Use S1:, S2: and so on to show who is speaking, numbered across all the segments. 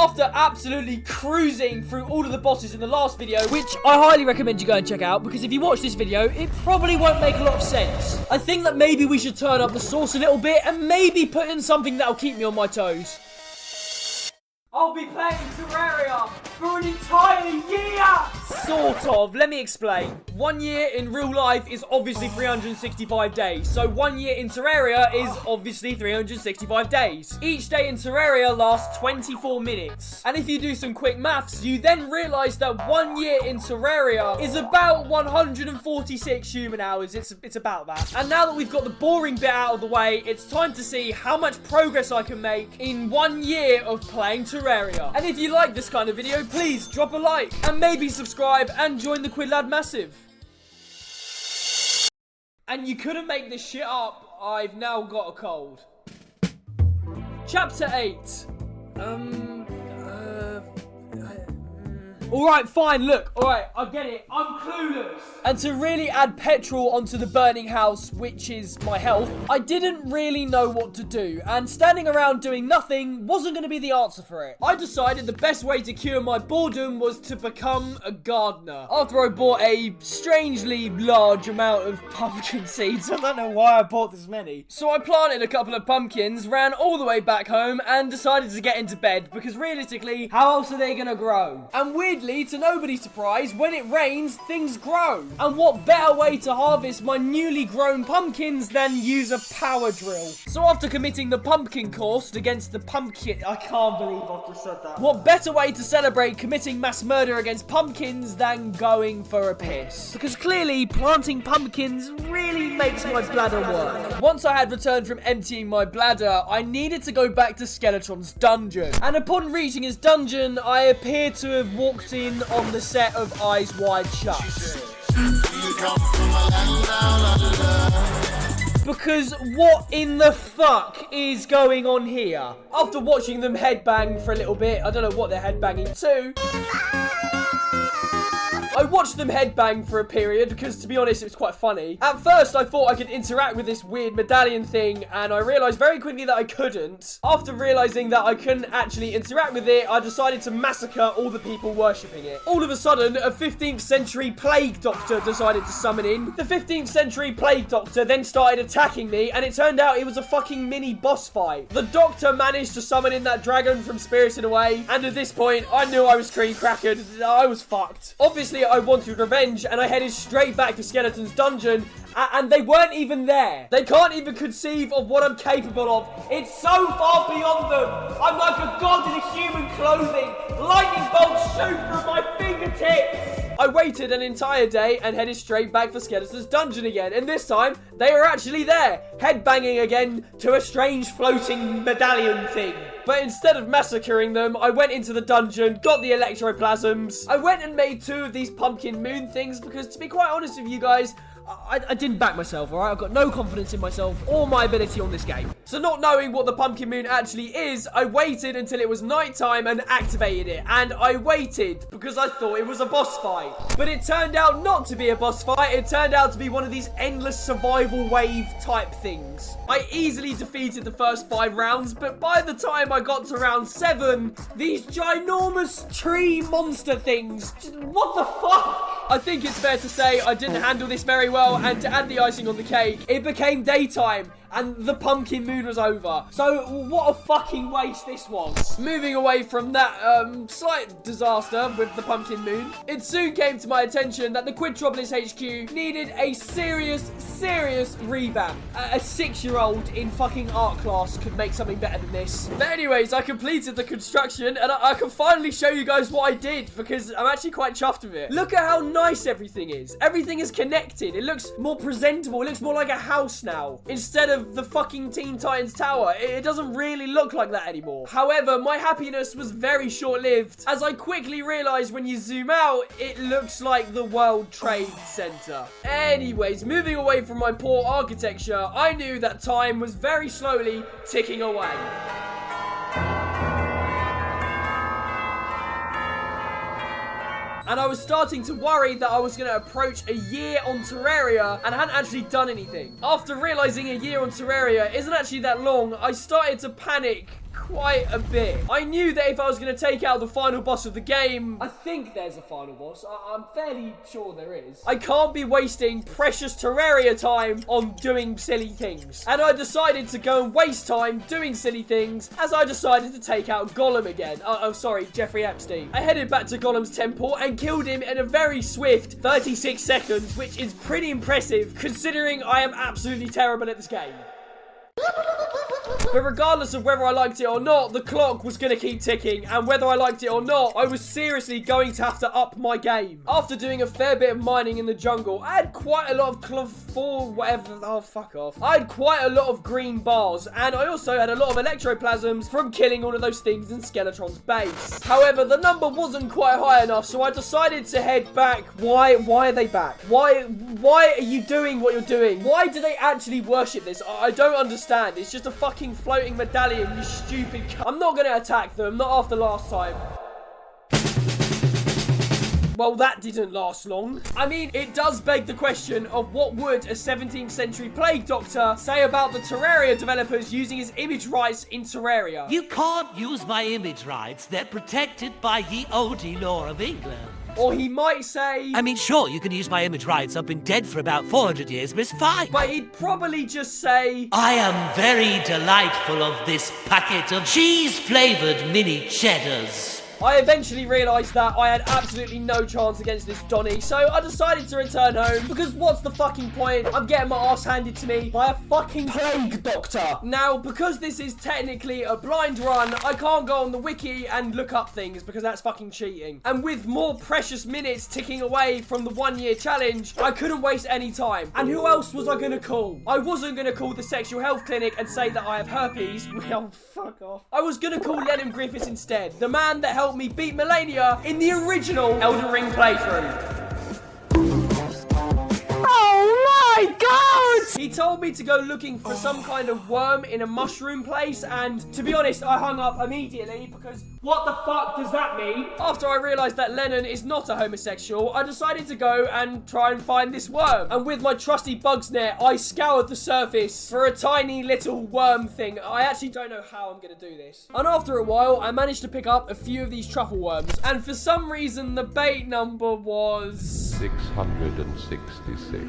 S1: after absolutely cruising through all of the bosses in the last video, which I highly recommend you go and check out, because if you watch this video, it probably won't make a lot of sense. I think that maybe we should turn up the sauce a little bit and maybe put in something that'll keep me on my toes. I'll be playing Terraria for an entire year! Sort of. Let me explain. 1 year in real life is obviously 365 days. So 1 year in Terraria is obviously 365 days. Each day in Terraria lasts 24 minutes. And if you do some quick maths, you then realise that 1 year in Terraria is about 146 human hours. It's about that. And now that we've got the boring bit out of the way, it's time to see how much progress I can make in 1 year of playing Terraria. And if you like this kind of video, please drop a like and maybe subscribe and join the Quidlad Massive. And you couldn't make this shit up. I've now got a cold. Chapter 8. Alright, fine, look. Alright, I get it. I'm clueless. And to really add petrol onto the burning house, which is my health, I didn't really know what to do. And standing around doing nothing wasn't going to be the answer for it. I decided the best way to cure my boredom was to become a gardener. After I bought a strangely large amount of pumpkin seeds. I don't know why I bought this many. So I planted a couple of pumpkins, ran all the way back home, and decided to get into bed. Because realistically, how else are they going to grow? And weirdly, to nobody's surprise, when it rains, things grow. And what better way to harvest my newly grown pumpkins than use a power drill? So after committing the pumpkin course against the pumpkin... I can't believe I've just said that. What better way to celebrate committing mass murder against pumpkins than going for a piss? Because clearly, planting pumpkins really makes my bladder work. Once I had returned from emptying my bladder, I needed to go back to Skeletron's dungeon. And upon reaching his dungeon, I appeared to have walked in on the set of Eyes Wide Shut. Because what in the fuck is going on here? After watching them headbang for a little bit, I don't know what they're headbanging to. I watched them headbang for a period because, to be honest, it was quite funny. At first, I thought I could interact with this weird medallion thing, and I realised very quickly that I couldn't. After realising that I couldn't actually interact with it, I decided to massacre all the people worshipping it. All of a sudden, a 15th century plague doctor decided to summon in. The 15th century plague doctor then started attacking me, and it turned out it was a fucking mini boss fight. The doctor managed to summon in that dragon from Spirited Away, and at this point, I knew I was cream crackered. I was fucked. Obviously, I wanted revenge, and I headed straight back to Skeleton's dungeon, and they weren't even there. They can't even conceive of what I'm capable of. It's so far beyond them. I'm like a god in a human clothing. Lightning bolts shoot through my fingertips. I waited an entire day and headed straight back for Skeleton's dungeon again, and this time, they were actually there, headbanging again to a strange floating medallion thing. But instead of massacring them, I went into the dungeon, got the electroplasms. I went and made 2 of these pumpkin moon things because, to be quite honest with you guys, I didn't back myself, alright? I've got no confidence in myself or my ability on this game. So not knowing what the pumpkin moon actually is, I waited until it was nighttime and activated it. And I waited because I thought it was a boss fight. But it turned out not to be a boss fight. It turned out to be one of these endless survival wave type things. I easily defeated the first 5 rounds, but by the time I got to round 7, these ginormous tree monster things, what the fuck? I think it's fair to say I didn't handle this very well, and to add the icing on the cake, it became daytime and the pumpkin moon was over. So what a fucking waste this was. Moving away from that slight disaster with the pumpkin moon, it soon came to my attention that the Quidtropolis HQ needed a serious revamp. A 6-year-old in fucking art class could make something better than this. But anyways, I completed the construction, and I can finally show you guys what I did, because I'm actually quite chuffed with it. Look at how nice everything is. Everything is connected. It looks more presentable. It looks more like a house now, instead of the fucking Teen Titans Tower. It doesn't really look like that anymore. However, my happiness was very short-lived, as I quickly realized when you zoom out, it looks like the World Trade Center. Anyways, moving away from my poor architecture, I knew that time was very slowly ticking away. And I was starting to worry that I was going to approach a year on Terraria and hadn't actually done anything. After realizing a year on Terraria isn't actually that long, I started to panic quite a bit. I knew that if I was going to take out the final boss of the game, I think there's a final boss. I'm fairly sure there is. I can't be wasting precious Terraria time on doing silly things. And I decided to go and waste time doing silly things as I decided to take out Gollum again. Oh, sorry, Jeffrey Epstein. I headed back to Gollum's temple and killed him in a very swift 36 seconds, which is pretty impressive considering I am absolutely terrible at this game. But regardless of whether I liked it or not, the clock was going to keep ticking, and whether I liked it or not, I was seriously going to have to up my game. After doing a fair bit of mining in the jungle, I had quite a lot of I had quite a lot of green bars, and I also had a lot of electroplasms from killing all of those things in Skeletron's base. However, the number wasn't quite high enough, so I decided to head back. Why are they back? Why are you doing what you're doing? Why do they actually worship this? I don't understand. It's just a fucking floating medallion, you stupid c- I'm not gonna attack them, not after last time. Well, that didn't last long. I mean, it does beg the question of what would a 17th century plague doctor say about the Terraria developers using his image rights in Terraria?
S2: You can't use my image rights. They're protected by the old law of England.
S1: Or he might say...
S2: I mean, sure, you can use my image rights. I've been dead for about 400 years, but it's fine.
S1: But he'd probably just say...
S2: I am very delightful of this packet of cheese-flavoured mini cheddars.
S1: I eventually realised that I had absolutely no chance against this Donny, so I decided to return home, because what's the fucking point? I'm getting my ass handed to me by a fucking plague doctor. Now, because this is technically a blind run, I can't go on the wiki and look up things, because that's fucking cheating. And with more precious minutes ticking away from the 1 year challenge, I couldn't waste any time. And who else was I going to call? I wasn't going to call the sexual health clinic and say that I have herpes. Well, fuck off. I was going to call Lennon Griffiths instead, the man that helped me beat Melania in the original Elden Ring playthrough. Oh my god! He told me to go looking for some kind of worm in a mushroom place, and to be honest, I hung up immediately because what the fuck does that mean? After I realised that Lennon is not a homosexual, I decided to go and try and find this worm. And with my trusty bugs net, I scoured the surface for a tiny little worm thing. I actually don't know how I'm going to do this. And after a while, I managed to pick up a few of these truffle worms. And for some reason, the bait number was...
S3: 666.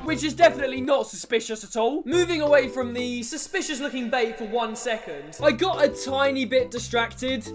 S1: Which is definitely not suspicious at all. Moving away from the suspicious looking bait for 1 second, I got a tiny bit distracted.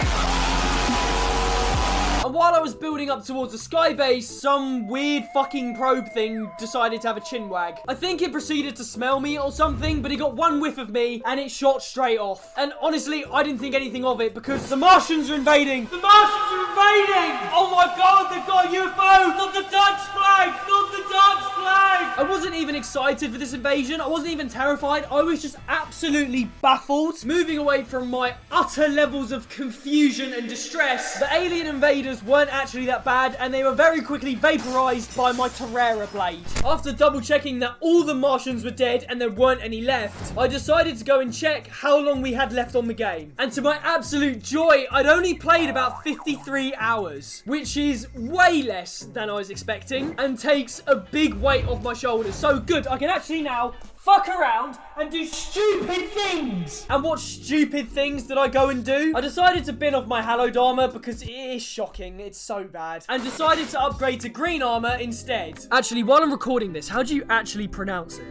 S1: And while I was building up towards the sky base, some weird fucking probe thing decided to have a chin wag. I think it proceeded to smell me or something, but it got one whiff of me and it shot straight off. And honestly, I didn't think anything of it because the Martians are invading. The Martians are invading! Oh my god, they've got a UFO! Not the Dutch flag! Not the Dutch flag! I wasn't even excited for this invasion. I wasn't even terrified. I was just absolutely baffled. Moving away from my utter levels of confusion and distress, the alien invaders weren't actually that bad, and they were very quickly vaporized by my Terraria blade. After double checking that all the Martians were dead and there weren't any left, I decided to go and check how long we had left on the game. And to my absolute joy, I'd only played about 53 hours, which is way less than I was expecting and takes a big weight off my shoulders. So good, I can actually now fuck around and do stupid things. And what stupid things did I go and do? I decided to bin off my hallowed armor because it is shocking. It's so bad. And decided to upgrade to green armor instead. Actually, while I'm recording this, how do you actually pronounce it?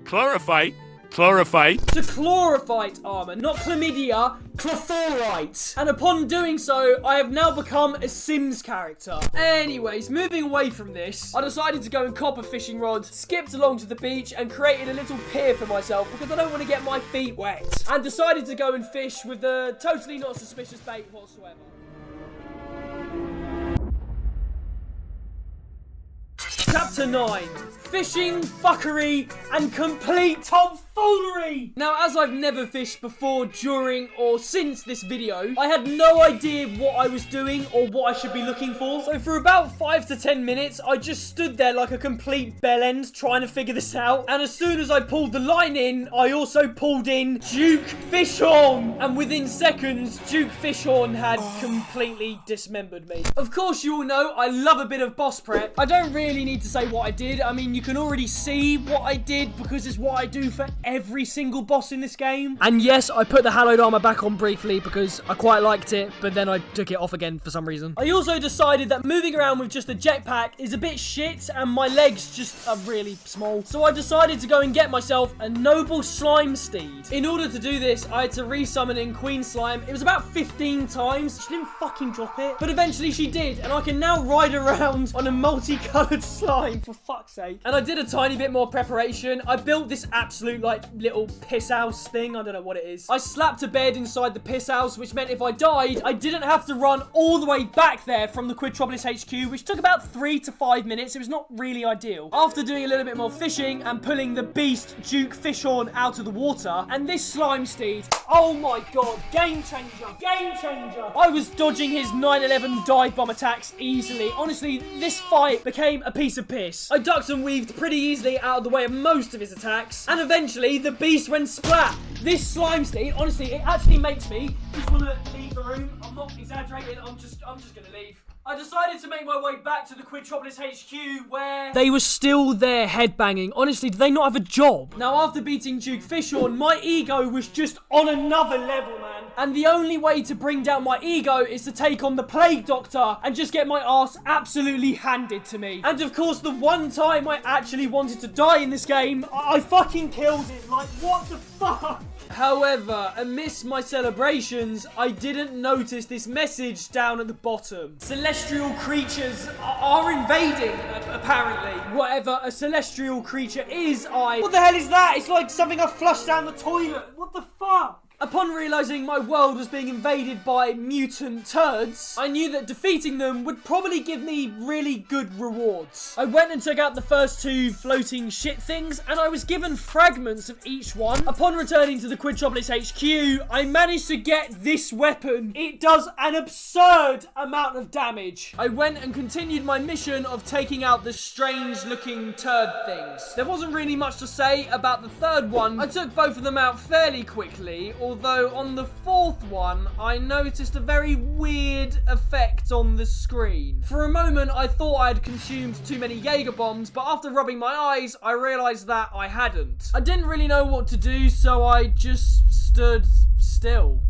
S4: Chlorophyte. Chlorophyte.
S1: To chlorophyte armor, not chlamydia, chlorite. And upon doing so, I have now become a Sims character. Anyways, moving away from this, I decided to go and cop a fishing rod, skipped along to the beach and created a little pier for myself because I don't want to get my feet wet. And decided to go and fish with the totally not suspicious bait whatsoever. Chapter 9. Fishing, fuckery, and complete tomfoolery! Now, as I've never fished before, during, or since this video, I had no idea what I was doing or what I should be looking for. So for about 5 to 10 minutes, I just stood there like a complete bellend trying to figure this out. And as soon as I pulled the line in, I also pulled in Duke Fishhorn. And within seconds, Duke Fishhorn had completely dismembered me. Of course, you all know I love a bit of boss prep. I don't really need to say what I did. I mean, you can already see what I did because it's what I do for every single boss in this game. And yes, I put the hallowed armor back on briefly because I quite liked it, but then I took it off again for some reason. I also decided that moving around with just a jetpack is a bit shit and my legs just are really small. So I decided to go and get myself a noble slime steed. In order to do this, I had to resummon in Queen Slime. It was about 15 times. She didn't fucking drop it, but eventually she did, and I can now ride around on a multicolored slime, for fuck's sake. And I did a tiny bit more preparation. I built this absolute, like, little piss house thing. I don't know what it is. I slapped a bed inside the piss house, which meant if I died, I didn't have to run all the way back there from the Quidtropolis HQ, which took about 3 to 5 minutes. It was not really ideal. After doing a little bit more fishing and pulling the beast Duke Fishhorn out of the water, and this slime steed, oh my god, game changer, game changer. I was dodging his 9/11 dive bomb attacks easily. Honestly, this fight became a piece of piss. I ducked and weaved pretty easily out of the way of most of his attacks, and eventually the beast went splat. This slime steed, honestly, it actually makes me just want to leave the room. I'm not exaggerating, I'm just gonna leave. I decided to make my way back to the Quidtropolis HQ where they were still there headbanging. Honestly, do they not have a job? Now, after beating Duke Fishhorn, my ego was just on another level, man. And the only way to bring down my ego is to take on the Plague Doctor and just get my ass absolutely handed to me. And of course, the one time I actually wanted to die in this game, I fucking killed it. Like, what the fuck? However, amidst my celebrations, I didn't notice this message down at the bottom. Celestial creatures are invading, apparently. Whatever a celestial creature is, What the hell is that? It's like something I flushed down the toilet. What the fuck? Upon realizing my world was being invaded by mutant turds, I knew that defeating them would probably give me really good rewards. I went and took out the first 2 floating shit things, and I was given fragments of each one. Upon returning to the Quidtropolis HQ, I managed to get this weapon. It does an absurd amount of damage. I went and continued my mission of taking out the strange looking turd things. There wasn't really much to say about the third one. I took both of them out fairly quickly, although on the 4th one, I noticed a very weird effect on the screen. For a moment, I thought I had consumed too many Jaeger bombs, but after rubbing my eyes, I realized that I hadn't. I didn't really know what to do, so I just stood still.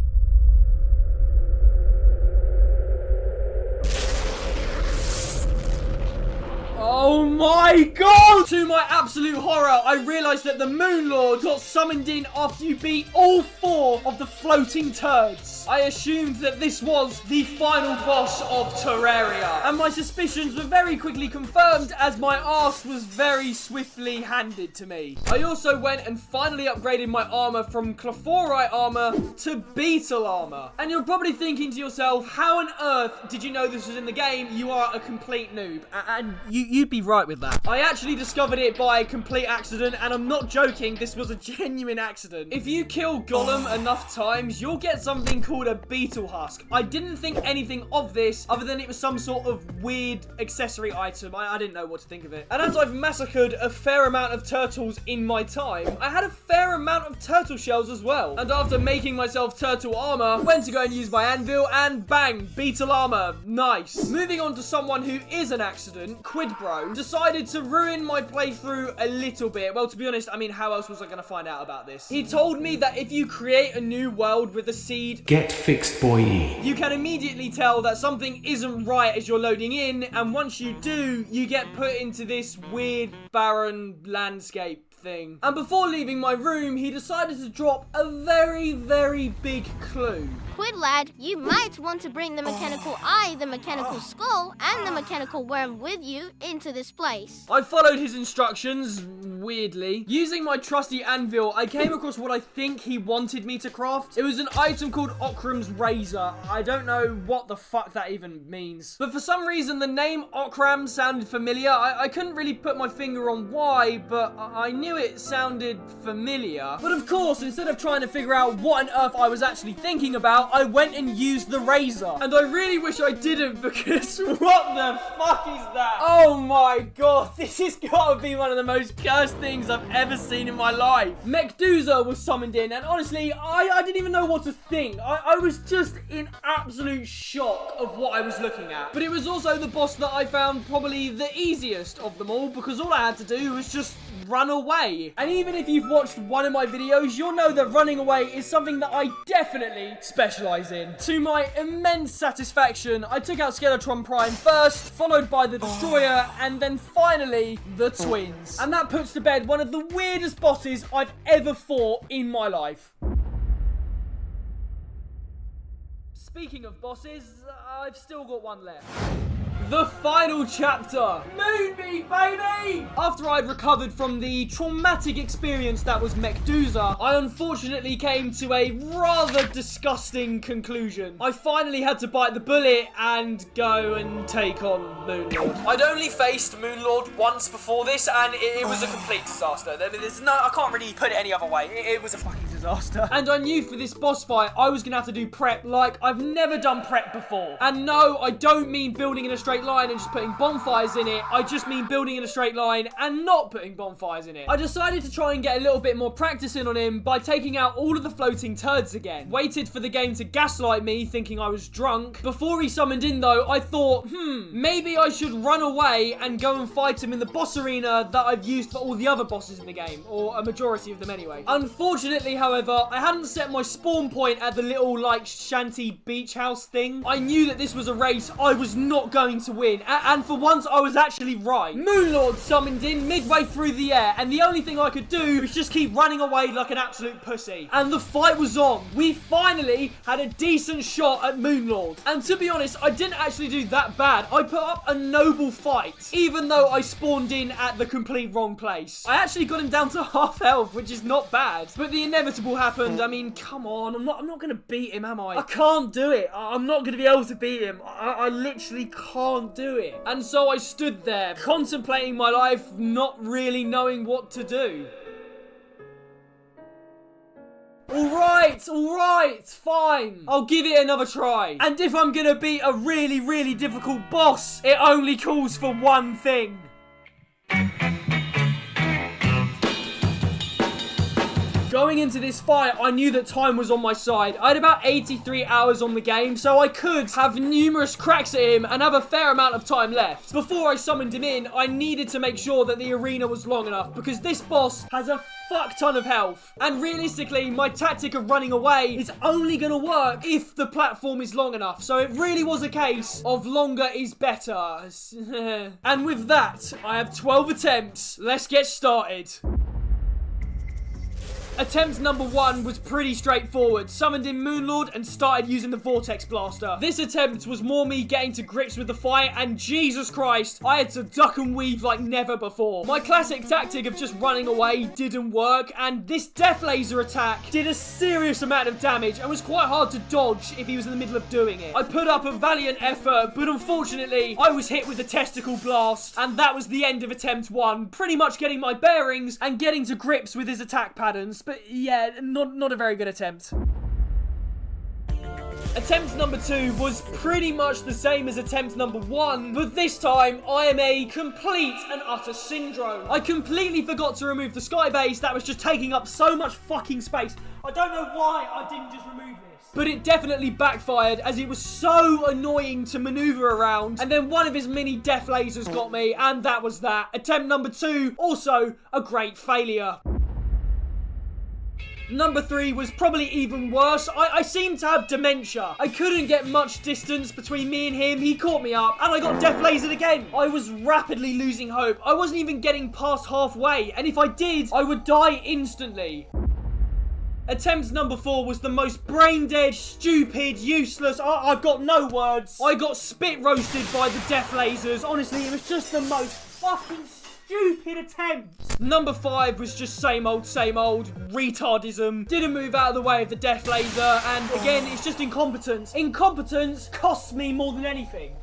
S1: Oh my god! To my absolute horror, I realised that the Moonlord got summoned in after you beat all 4 of the floating turds. I assumed that this was the final boss of Terraria, and my suspicions were very quickly confirmed as my arse was very swiftly handed to me. I also went and finally upgraded my armour from Clophorite armour to Beetle armour. And you're probably thinking to yourself, how on earth did you know this was in the game? You are a complete noob. And you'd be right with that. I actually discovered it by complete accident, and I'm not joking, this was a genuine accident. If you kill Gollum enough times, you'll get something called a beetle husk. I didn't think anything of this other than it was some sort of weird accessory item. I didn't know what to think of it. And as I've massacred a fair amount of turtles in my time, I had a fair amount of turtle shells as well. And after making myself turtle armor, went to go and use my anvil, and bang, beetle armor. Nice. Moving on to someone who is an accident, Quidbro decided to ruin my playthrough a little bit. Well, to be honest, I mean, how else was I going to find out about this? He told me that if you create a new world with a seed,
S3: get fixed, boy.
S1: You can immediately tell that something isn't right as you're loading in, and once you do, you get put into this weird, barren landscape thing. And before leaving my room, he decided to drop a very, very big clue.
S5: Quid lad, you might want to bring the mechanical eye, the mechanical skull, and the mechanical worm with you into this place.
S1: I followed his instructions, weirdly. Using my trusty anvil, I came across what I think he wanted me to craft. It was an item called Okram's Razor. I don't know what the fuck that even means. But for some reason, the name Okram sounded familiar. I couldn't really put my finger on why, but I knew it sounded familiar. But of course, instead of trying to figure out what on earth I was actually thinking about, out, I went and used the razor. And I really wish I didn't, because what the fuck is that? Oh my god, this has got to be one of the most cursed things I've ever seen in my life. Mechdusa was summoned in, and honestly, I didn't even know what to think. I was just in absolute shock of what I was looking at. But it was also the boss that I found probably the easiest of them all, because all I had to do was just run away. And even if you've watched one of my videos, you'll know that running away is something that I definitely specialize in. To my immense satisfaction, I took out Skeletron Prime first, followed by the Destroyer, and then finally the Twins. And that puts to bed one of the weirdest bosses I've ever fought in my life. Speaking of bosses, I've still got one left. The final chapter. Moonbeam, baby! After I'd recovered from the traumatic experience that was Mechdusa, I unfortunately came to a rather disgusting conclusion. I finally had to bite the bullet and go and take on Moonlord. I'd only faced Moonlord once before this, and it was a complete disaster. There's no, I can't really put it any other way. It was a fucking disaster. And I knew for this boss fight, I was gonna have to do prep like I've never done prep before. And no, I don't mean building in a straight line and just putting bonfires in it. I just mean building in a straight line and not putting bonfires in it. I decided to try and get a little bit more practice in on him by taking out all of the floating turds again. Waited for the game to gaslight me, thinking I was drunk. Before he summoned in though, I thought, maybe I should run away and go and fight him in the boss arena that I've used for all the other bosses in the game, or a majority of them anyway. Unfortunately, however, I hadn't set my spawn point at the little, like, shanty beach house thing. I knew that this was a race I was not going to win, and for once I was actually right. Moonlord summoned in midway through the air, and the only thing I could do was just keep running away like an absolute pussy. And the fight was on. We finally had a decent shot at Moonlord. And to be honest, I didn't actually do that bad. I put up a noble fight, even though I spawned in at the complete wrong place. I actually got him down to half health, which is not bad. But the inevitable happened. I mean, come on. I'm not going to beat him, am I? I can't do it. I'm not going to be able to beat him. I literally can't do it. And so I stood there, contemplating my life, not really knowing what to do. Alright, fine. I'll give it another try. And if I'm gonna beat a really, really difficult boss, it only calls for one thing. Going into this fight, I knew that time was on my side. I had about 83 hours on the game, so I could have numerous cracks at him and have a fair amount of time left. Before I summoned him in, I needed to make sure that the arena was long enough, because this boss has a fuck ton of health. And realistically, my tactic of running away is only gonna work if the platform is long enough. So it really was a case of longer is better. And with that, I have 12 attempts. Let's get started. Attempt number 1 was pretty straightforward. Summoned in Moonlord and started using the Vortex Blaster. This attempt was more me getting to grips with the fight, and Jesus Christ, I had to duck and weave like never before. My classic tactic of just running away didn't work, and this Death Laser attack did a serious amount of damage and was quite hard to dodge if he was in the middle of doing it. I put up a valiant effort, but unfortunately, I was hit with the Testicle Blast, and that was the end of attempt 1, pretty much getting my bearings and getting to grips with his attack patterns. But yeah, not a very good attempt. Attempt number 2 was pretty much the same as attempt number 1, but this time I am a complete and utter syndrome. I completely forgot to remove the sky base that was just taking up so much fucking space. I don't know why I didn't just remove this. But it definitely backfired, as it was so annoying to maneuver around. And then one of his mini death lasers got me, and that was that. Attempt number 2, also a great failure. Number 3 was probably even worse. I seemed to have dementia. I couldn't get much distance between me and him. He caught me up, and I got death lasered again. I was rapidly losing hope. I wasn't even getting past halfway, and if I did, I would die instantly. Attempt number 4 was the most brain-dead, stupid, useless, I've got no words. I got spit roasted by the death lasers. Honestly, it was just the most fucking stupid attempts. Number 5 was just same old, retardism. Didn't move out of the way of the death laser, and again, it's just incompetence. Incompetence costs me more than anything.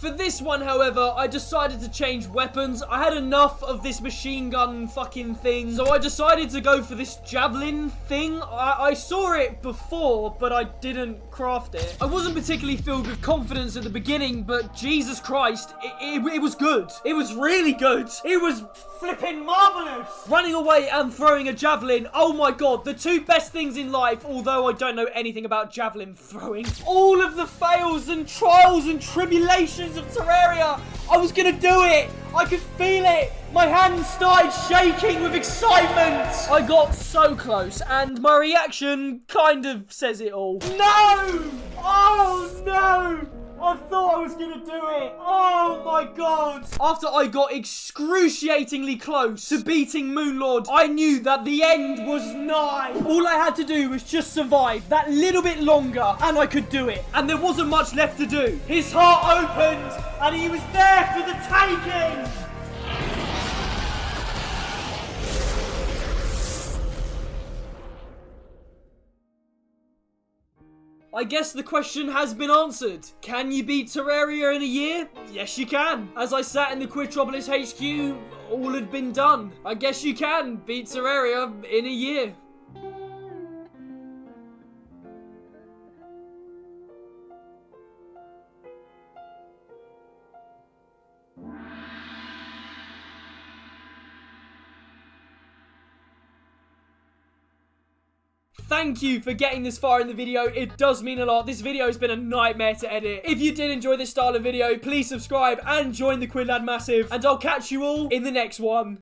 S1: For this one, however, I decided to change weapons. I had enough of this machine gun fucking thing, so I decided to go for this javelin thing. I saw it before, but I didn't craft it. I wasn't particularly filled with confidence at the beginning, but Jesus Christ, it was good. It was really good. It was flipping marvelous. Running away and throwing a javelin, oh my god, the two best things in life, although I don't know anything about javelin throwing. All of the fails and trials and tribulations of Terraria, I was gonna do it. I could feel it. My hands started shaking with excitement. I got so close, and my reaction kind of says it all. No! Oh no! I thought I was gonna do it. Oh my god. After I got excruciatingly close to beating Moonlord, I knew that the end was nigh. All I had to do was just survive that little bit longer, and I could do it. And there wasn't much left to do. His heart opened, and he was there for the taking. I guess the question has been answered. Can you beat Terraria in a year? Yes, you can. As I sat in the Quittropolis HQ, all had been done. I guess you can beat Terraria in a year. Thank you for getting this far in the video. It does mean a lot. This video has been a nightmare to edit. If you did enjoy this style of video, please subscribe and join the Quidlad Massive. And I'll catch you all in the next one.